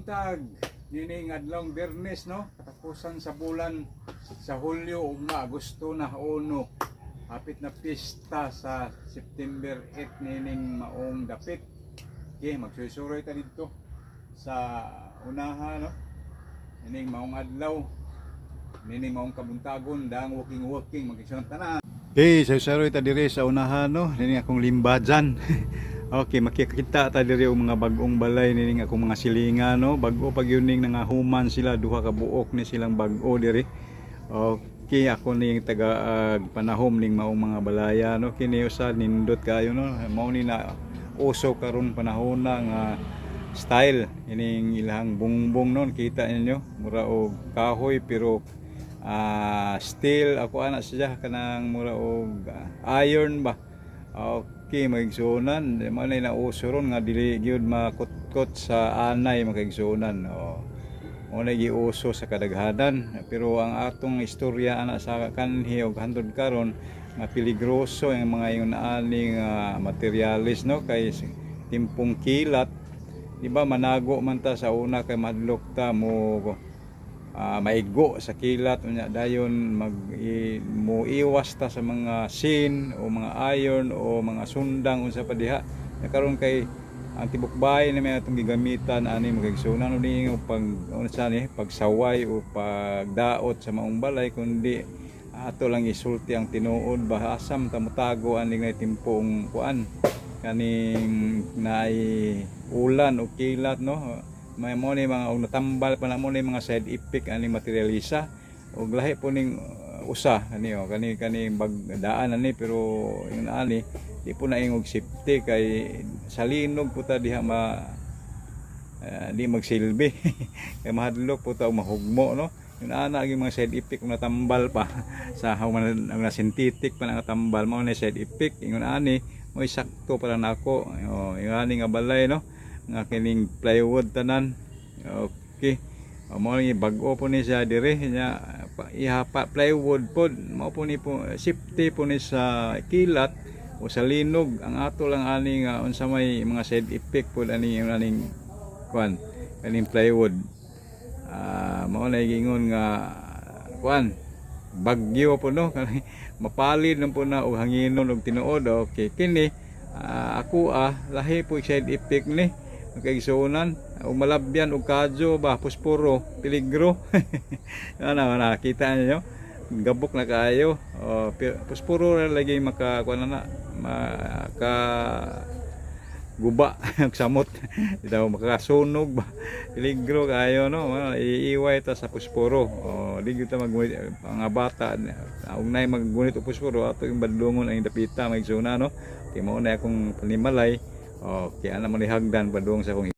buntag nining adlong Biyernes no, katapusan sa bulan sa Hulyo ug na Agosto na uno. Hapit na pista sa September 8 nining maong dapit. Okay, magsusuroy ta dito sa unahan no. Nining maong adlaw. Nining maong kabuntagon dang walking magiging tanan. Okay, susuroy ta diri sa unahan no. Nining akong limbajan. Okay, makikita ta diri og mga bag-ong balay nining akong mga silingan no. Bag-o pag yuning nangahuman sila, duha ka buok ni silang bag-o diri. Okay, ako ning taga panahom ning maong mga balaya no. Kini usa nindot kayo no. Mao ni na uso karon panahon na nga style ining ilang bungbong non, kita ninyo mura og kahoy pero steel ako ana siya kanang mura og iron ba. Okay, magigsunan manay na uso ron nga dili gyud makutkot sa anay magigsunan. Una giuso sa kadaghanan pero ang atong istorya ana sa kanhi og handod karon nga peligroso ang mga ingon aning materialis no, kay timpong kilat di ba manago man ta sa una kay madlok ta mo maigo sa kilat unya dayon mo iwas ta sa mga sin o mga iron o mga sundang unsa pa diha karon kay ang tibok bahay na may atong gigamitan ani magigsunan uni pag unsa ni pagsaway o pagdaot sa maong balay kundi ato lang isulti ang tinuod bahasam tamutago aning nga timpong kuan kaning naay ulan o kilat no. May mo ni mga natambal pa na mo ni mga side effect aning materialisa og lahi po ning usa ani kani bagdaan ani pero yung ani di po na ingog safety kay salinog po ta diha di magsilbi kay mahadlok po ta og mahugmo no. Yung ana gyud mga side effect kung natambal pa sa ang synthetic pa nga tambal mao ni side effect ingon ani mo sakto para nako yung ani nga balay no nga kining plywood tanan. Okay, mo ni bag-o po ni sa dire nya ihapa plywood pod mao po ni po safety po ni sa kilat o sa linog. Ang ato lang ani nga unsa may mga side effect pod ani yung aning kuan kaning plywood mao na gingon nga kuan bagyo po no mapalid man po na og hanginon og tinuod. Okay, kini ako lahi po side effect ni kaysunan o malabyan o kadyo ba pusporo peligro ana nakita niyo gabok na kayo pusporo lagi maka kuan na maka guba samot daw makasunog ba peligro kayo no. Iiway ta sa pusporo di gyud ta maggunit mga bata ugnay maggunit og pusporo ato yung badlongon ang dapita magsuna no. Kay mao na akong panimalay. Okay, ana man ni hagdan padung sa akong